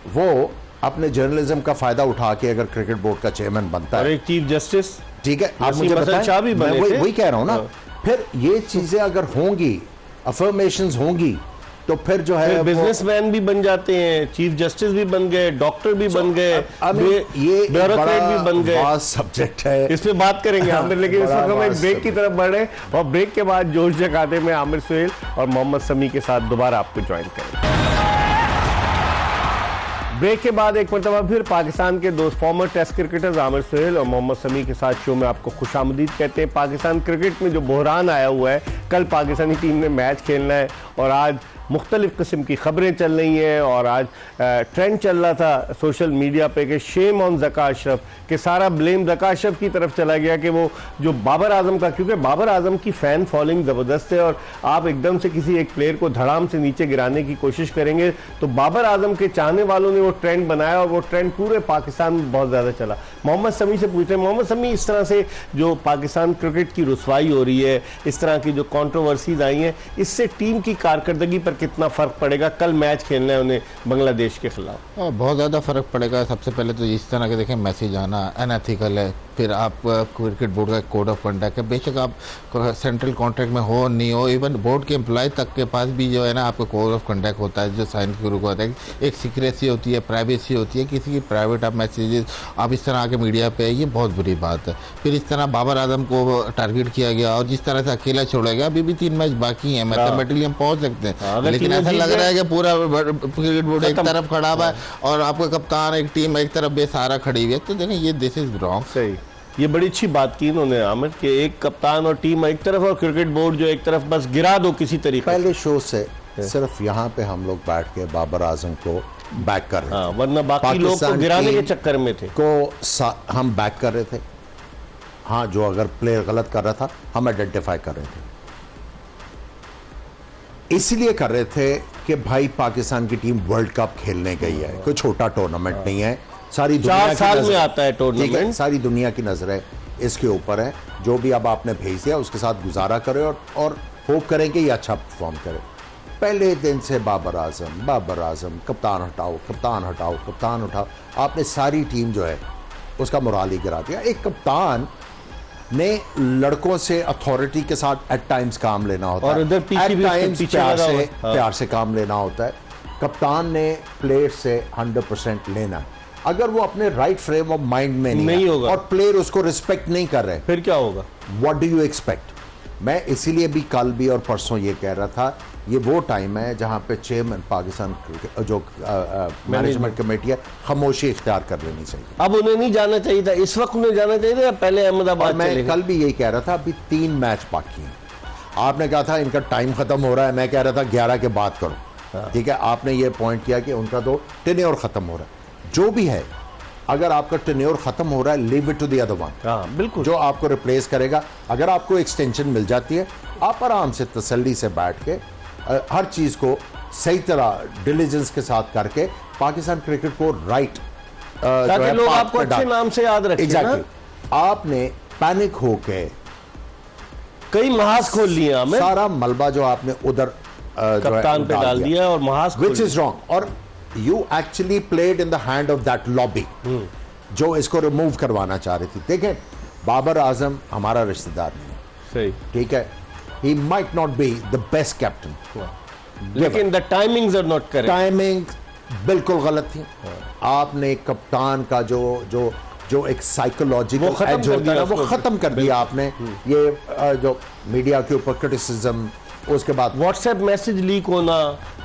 वो अपने जर्नलिज्म का फायदा उठा के अगर क्रिकेट बोर्ड का चेयरमैन बनता है, एक चीफ जस्टिस, ठीक है, आप मुझे बताएं, मैं वही कह रहा हूं ना। फिर ये चीजें अगर होंगी, अफर्मेशंस होंगी, तो फिर जो है बिजनेसमैन भी बन जाते हैं, चीफ जस्टिस भी बन गए, डॉक्टर भी बन गए, ये ब्यूरोक्रेट भी बन गए। सब्जेक्ट है, इस पे बात करेंगे आमिर, लेकिन इस वक्त हम एक ब्रेक की तरफ बढ़ रहे हैं, और ब्रेक के बाद जोश जगाते में आमिर सुहेल और मोहम्मद समी के साथ दोबारा आपको ज्वाइन करेंगे। ब्रेक के बाद एक मरतबा फिर पाकिस्तान के दो former test cricketers Aamir Sohail और मोहम्मद समी के साथ शो में आपको खुशामदीद कहते हैं। पाकिस्तान क्रिकेट में जो बहरान आया हुआ है, कल पाकिस्तानी टीम ने मैच खेलना है और आज मुख्तलिफ किस्म की खबरें चल रही हैं, और आज ट्रेंड चल रहा था सोशल मीडिया पे कि शेम ऑन ज़का अशरफ, कि सारा ब्लेम ज़का अशरफ की तरफ चला गया कि वो जो बाबर आजम का, क्योंकि बाबर आजम की फ़ैन फॉलोइंग ज़बरदस्त है, और आप एकदम से किसी एक प्लेयर को धड़ाम से नीचे गिराने की कोशिश करेंगे तो बाबर आजम के चाहने वालों ने वो ट्रेंड बनाया, और वो ट्रेंड पूरे पाकिस्तान में बहुत ज़्यादा चला। मोहम्मद समी से पूछते हैं, मोहम्मद समी, इस तरह से जो पाकिस्तान क्रिकेट की रुसवाई हो रही है, इस तरह की जो कॉन्ट्रोवर्सीज आई हैं, इससे टीम की कारकर्दगी पर कितना फ़र्क पड़ेगा? कल मैच खेलना है उन्हें बांग्लादेश के खिलाफ। बहुत ज़्यादा फ़र्क पड़ेगा। सबसे पहले तो इस तरह के देखें मैसेज आना अनएथिकल है, फिर आप क्रिकेट बोर्ड का कोड ऑफ कंडक्ट है, बेशक आप सेंट्रल कॉन्ट्रैक्ट में हो नहीं हो, इवन बोर्ड के एम्प्लॉय तक के पास भी जो है ना आपका कोड ऑफ कंडक्ट होता है जो साइन शुरू होता है। एक सीक्रेसी होती है, प्राइवेसी होती है, किसी की प्राइवेट आप मैसेजेस आप इस तरह आके मीडिया पे, ये बहुत बुरी बात है। फिर इस तरह बाबर आजम को टारगेट किया गया और जिस तरह से अकेला छोड़ा गया, अभी भी 3 मैच बाकी हैं, मैथमेटिकली हम पहुंच सकते हैं, लेकिन ऐसा लग रहा है कि पूरा क्रिकेट बोर्ड एक तरफ खड़ा हुआ है और आपका कप्तान, एक टीम एक तरफ बेसहारा खड़ी हुई है। तो देखें ये दिस इज रॉन्ग। सही, ये बड़ी अच्छी बात की इन्होंने आमिर कि एक कप्तान और टीम एक तरफ और क्रिकेट बोर्ड जो एक तरफ, बस गिरा दो किसी तरीके। पहले शो से सिर्फ यहाँ पे हम लोग बैठ के बाबर आजम को बैक कर रहे थे, वरना बाकी लोग तो गिराने के चक्कर में थे हम बैक कर रहे थे। हाँ, जो अगर प्लेयर गलत कर रहा था हम आइडेंटिफाई कर रहे थे, इसलिए कर रहे थे कि भाई पाकिस्तान की टीम वर्ल्ड कप खेलने गई है, कोई छोटा टूर्नामेंट नहीं है, सारी दुनिया 4 साल में आता है टूर्नामेंट, सारी दुनिया की नजरें इसके ऊपर है। जो भी अब आपने भेज दिया उसके साथ गुजारा करें और होप करें कि ये अच्छा परफॉर्म करे। पहले दिन से बाबर आजम, कप्तान हटाओ, कप्तान हटाओ, कप्तान उठाओ, आपने सारी टीम जो है उसका मोराल ही गिरा दिया। एक कप्तान ने लड़कों से अथॉरिटी के साथ एट टाइम्स काम लेना होता और है, उधर पीछे भी प्यार से काम लेना होता है। कप्तान ने प्लेयर से 100% लेना है। अगर वो अपने राइट फ्रेम ऑफ माइंड में नहीं होगा और प्लेयर उसको रिस्पेक्ट नहीं कर रहे, फिर क्या होगा? What do you expect? मैं इसीलिए भी कल भी और परसों ये कह रहा था, ये वो टाइम है जहां पे चेयरमैन पाकिस्तान जो मैनेजमेंट कमेटी है, खामोशी इख्तियार कर लेनी चाहिए। अब उन्हें नहीं जाना चाहिए था, इस वक्त उन्हें जाना चाहिए था, पहले अहमदाबाद। मैं कल भी यही कह रहा था, अभी 3 मैच बाकी हैं। आपने कहा था इनका टाइम खत्म हो रहा है, मैं कह रहा था 11 के बाद करो। ठीक है, आपने ये पॉइंट किया कि उनका तो टेन्योर खत्म हो रहा है। जो भी है, अगर आपका टेन्योर खत्म हो रहा है, leave it to the other one, बिल्कुल, जो आपको रिप्लेस करेगा। अगर आपको एक्सटेंशन मिल जाती है, आप आराम से तसल्ली से बैठ के हर चीज को सही तरह डिलीजेंस के साथ करके पाकिस्तान क्रिकेट को राइट, ताकि लोग आपको अच्छे नाम से याद रखें। एग्जैक्टली, आपने पैनिक होके कई महाज खोल लिए हमें, सारा मलबा जो आपने उधर कप्तान पे डाल दिया और महाज, विच इज रॉन्ग। और you actually played in the hand of that lobby जो इसको रिमूव करवाना चाह रही थी। देखें, बाबर आजम हमारा रिश्तेदार नहीं, सही, ठीक है, he might not be the best captain, लेकिन the timings are not correct, timing बिल्कुल गलत थी। आपने कप्तान का जो एक साइकोलॉजिकल एज होता है वो खत्म कर दिया आपने। ये जो मीडिया के ऊपर क्रिटिसिज्म, उसके बाद व्हाट्सएप मैसेज लीक होना,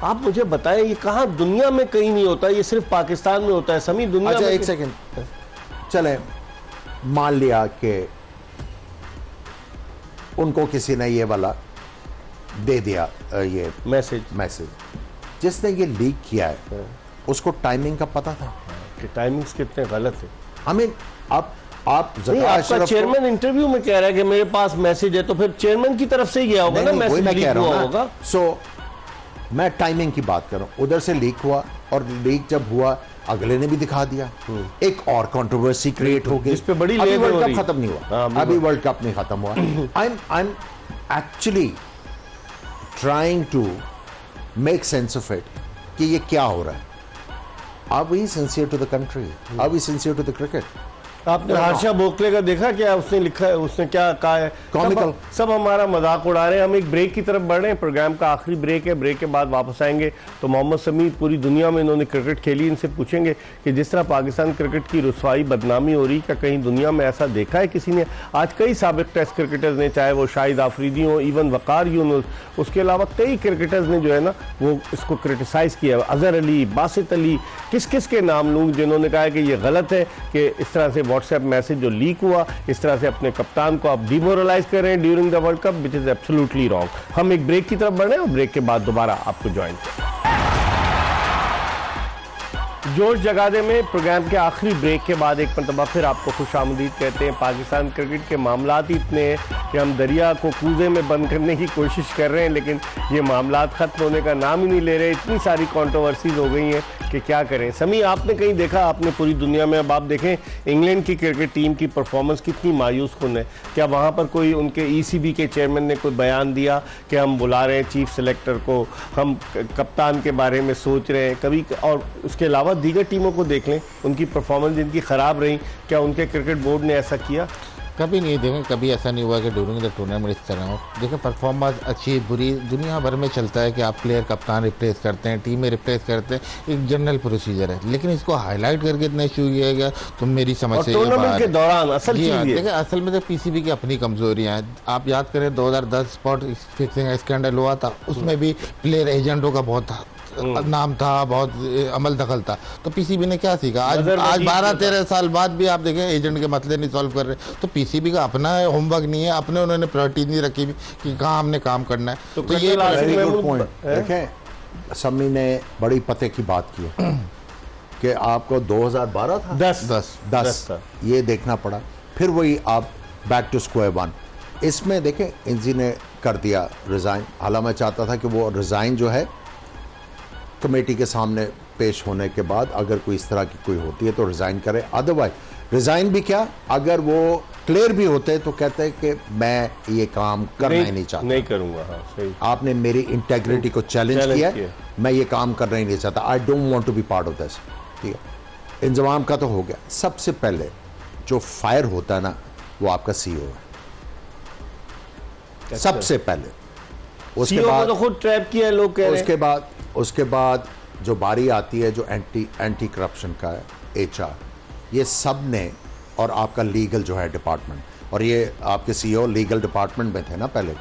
आप मुझे बताएं ये कहाँ दुनिया में कहीं नहीं होता, ये सिर्फ पाकिस्तान में होता है समी दुनिया अच्छा में। एक सेकंड, चले मान लिया कि उनको किसी ने ये वाला दे दिया, ये मैसेज जिसने ये लीक किया है उसको टाइमिंग का पता था कि टाइमिंग्स कितने गलत है। आई मीन, अब आप आपका चेयरमैन इंटरव्यू में कह रहा है कि मेरे पास मैसेज है, तो फिर चेयरमैन की तरफ से ही गया होगा ना, मैसेज लीक हुआ होगा। सो मैं टाइमिंग की बात कर रहा हूं, उधर से लीक हुआ और लीक जब हुआ अगले ने भी दिखा दिया, एक और कंट्रोवर्सी क्रिएट हो गई, जिस पे बड़ी अभी वर्ल्ड कप खत्म नहीं हुआ, अभी वर्ल्ड कप नहीं खत्म हुआ। I am actually trying to make sense of it कि ये क्या हो रहा है। Are we sincere to the country? Are we sincere to the cricket? आपने हर्षा भोसले का देखा क्या उसने लिखा है, उसने क्या कहा है? कॉमिकल, सब हमारा मजाक उड़ा रहे हैं। हम एक ब्रेक की तरफ बढ़ रहे हैं, प्रोग्राम का आखिरी ब्रेक है, ब्रेक के बाद वापस आएंगे तो मोहम्मद शमी, पूरी दुनिया में इन्होंने क्रिकेट खेली, इनसे पूछेंगे कि जिस तरह पाकिस्तान क्रिकेट की रुसवाई बदनामी हो रही, क्या कहीं दुनिया में ऐसा देखा है किसी ने? आज कई साबिक टेस्ट क्रिकेटर्स ने, चाहे वो शाहिद आफरीदी हो, इवन वकार यूनुस, उसके अलावा कई क्रिकेटर्स ने जो है ना वो इसको क्रिटिसाइज किया है। अजहर अली, बासित अली, किस किस के नाम लूँ जिन्होंने कहा है कि ये गलत है कि इस तरह से व्हाट्सएप मैसेज जो लीक हुआ, इस तरह से अपने कप्तान को आप डिमोरलाइज कर रहे हैं during the world cup, which is absolutely wrong. हम एक ब्रेक की तरफ बढ़ रहे हैं और ब्रेक के बाद दोबारा आपको ज्वाइन जोश जगादे में प्रोग्राम के आखिरी ब्रेक के बाद एक मरतबा फिर आपको खुशामदीद कहते हैं। पाकिस्तान क्रिकेट के मामलात ही इतने कि हम दरिया को कूजे में बंद करने की कोशिश कर रहे हैं, लेकिन ये मामलात ख़त्म होने का नाम ही नहीं ले रहे। इतनी सारी कंट्रोवर्सीज हो गई हैं कि क्या करें। समी, आपने कहीं देखा, आपने पूरी दुनिया में, अब आप देखें इंग्लैंड की क्रिकेट टीम की परफॉर्मेंस कितनी मायूस कुन है। क्या वहाँ पर कोई उनके ECB के चेयरमैन ने कोई बयान दिया कि हम बुला रहे हैं चीफ सेलेक्टर को, हम कप्तान के बारे में सोच रहे हैं कभी? और उसके अलावा दीगर टीमों को देख लें, उनकी परफॉर्मेंस जिनकी ख़राब रही, क्या उनके क्रिकेट बोर्ड ने ऐसा किया? कभी नहीं। देखें, कभी ऐसा नहीं हुआ कि ड्यूरिंग द टूर्नामेंट इस तरह हो। देखें, परफॉर्मेंस अच्छी बुरी दुनिया भर में चलता है कि आप प्लेयर कप्तान रिप्लेस करते हैं, टीमें रिप्लेस करते हैं, एक जनरल प्रोसीजर है। लेकिन इसको हाईलाइट करके इतना इशू किया गया तो मेरी समझ से टूर्नामेंट के दौरान असल चीज़ ये देखिए, असल में तो PCB की अपनी कमजोरियां हैं। आप याद करें 2010 स्पॉट फिक्सिंग स्कैंडल हुआ था, उसमें भी प्लेयर एजेंटों का बहुत नाम था, बहुत अमल दखल था। तो PCB ने क्या सीखा? आज 12-13 साल बाद भी आप देखें एजेंट के मसले नहीं सॉल्व कर रहे। तो PCB का अपना होमवर्क नहीं है, अपने उन्होंने प्रायोरिटी नहीं रखी कि कहाँ हमने काम करना है। तो ये वेरी गुड पॉइंट। देखें, समी ने बड़ी पते की बात की है कि आपको 2012 था 10 ये देखना पड़ा, फिर वही आप बैक टू स्क्वायर वन। इसमें देखें, इंजी ने कर दिया रिज़ाइन। हालांकि मैं चाहता था कि वो रिज़ाइन जो है कमेटी के सामने पेश होने के बाद अगर कोई इस तरह की कोई होती है तो रिज़ाइन करे। अदरवाइज रिज़ाइन भी क्या, अगर वो क्लियर भी होते तो कहते हैं कि मैं ये काम करना ही नहीं चाहता, नहीं करूंगा। हाँ, सही। आपने मेरी इंटेग्रिटी को चैलेंज किया, मैं ये काम करना ही नहीं चाहता। I don't want to be part of this. ठीक है, इंजमाम का तो हो गया। सबसे पहले जो फायर होता है ना, वो आपका CEO है सबसे पहले। उसके बाद तो खुद ट्रैप किया है लोग कह रहे हैं। उसके बाद जो बारी आती है जो एंटी करप्शन का है, HR, ये सब ने, और आपका लीगल जो है डिपार्टमेंट, और ये आपके CEO लीगल डिपार्टमेंट में थे ना पहले,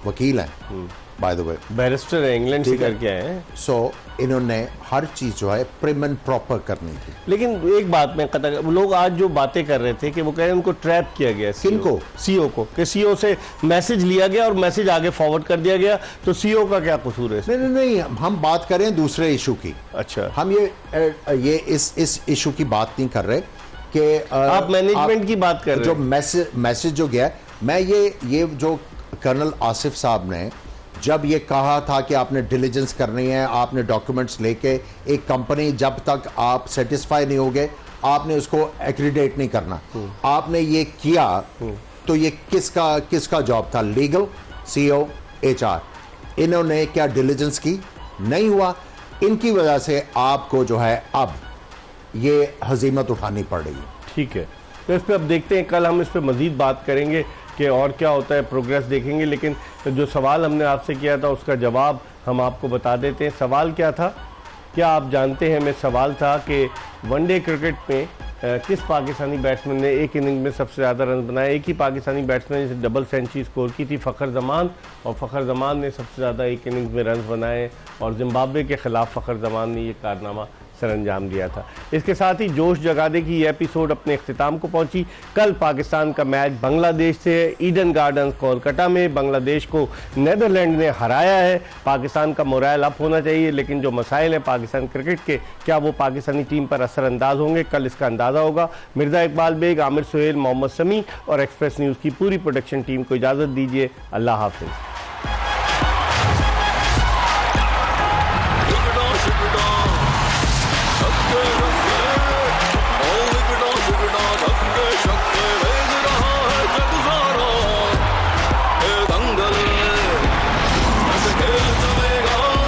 वकील हैं बाय द वे, बैरिस्टर है, इंग्लैंड से करके आए हैं। सो इन्होंने हर चीज़ जो है प्रिम एंड प्रॉपर करनी थी। लेकिन एक बात मैं कता, लोग आज जो बातें कर रहे थे कि वो कह रहे हैं उनको ट्रैप किया गया। किनको? CEO को, कि CEO से मैसेज लिया गया और मैसेज आगे फॉरवर्ड कर दिया गया, तो CEO का क्या कसूर है? नहीं, हम बात करें दूसरे इशू की। अच्छा, हम ये इस इशू की बात नहीं कर रहे कि आप मैनेजमेंट की बात कर रहे जो हैं। मैसेज जो गया, मैं ये जो कर्नल आसिफ साहब ने जब ये कहा था कि आपने डिलीजेंस करनी है, आपने डॉक्यूमेंट्स लेके, एक कंपनी जब तक आप सेटिस्फाई नहीं होगे आपने उसको एक्रीडेट नहीं करना, आपने ये किया, तो ये किसका जॉब था? Legal, CEO, HR। इन्होंने क्या डिलीजेंस की? नहीं हुआ। इनकी वजह से आपको जो है अब ये हजीमत उठानी पड़ रही है। ठीक है, तो इस पर अब देखते हैं, कल हम इस पर मजीद बात करेंगे कि और क्या होता है, प्रोग्रेस देखेंगे। लेकिन जो सवाल हमने आपसे किया था उसका जवाब हम आपको बता देते हैं। सवाल क्या था, क्या आप जानते हैं? मैं सवाल था कि वनडे क्रिकेट में किस पाकिस्तानी बैट्समैन ने एक इनिंग में सबसे ज़्यादा रन बनाए? एक ही पाकिस्तानी बैट्समैन ने डबल सेंचुरी स्कोर की थी, फ़खर जमान, और फ़खर जमान ने सबसे ज़्यादा एक इनिंग में रन बनाए, और जिम्बाब्वे के ख़िलाफ़ फ़खर जमान ने ये कारनामा सर अंजाम दिया था। इसके साथ ही जोश जगा दे की ये एपिसोड अपने अख्तिताम को पहुंची। कल पाकिस्तान का मैच बांग्लादेश से ईडन गार्डन्स कोलकाता में बांग्लादेश को नेदरलैंड ने हराया है। पाकिस्तान का मोराल अप होना चाहिए, लेकिन जो मसाइल हैं पाकिस्तान क्रिकेट के, क्या वो पाकिस्तानी टीम पर असरअंदाज होंगे? कल इसका अंदाज़ा होगा। मिर्ज़ा इकबाल बेग, आमिर सुहेल, मोहम्मद समी और एक्सप्रेस न्यूज़ की पूरी प्रोडक्शन टीम को इजाज़त दीजिए। अल्लाह हाफिज़।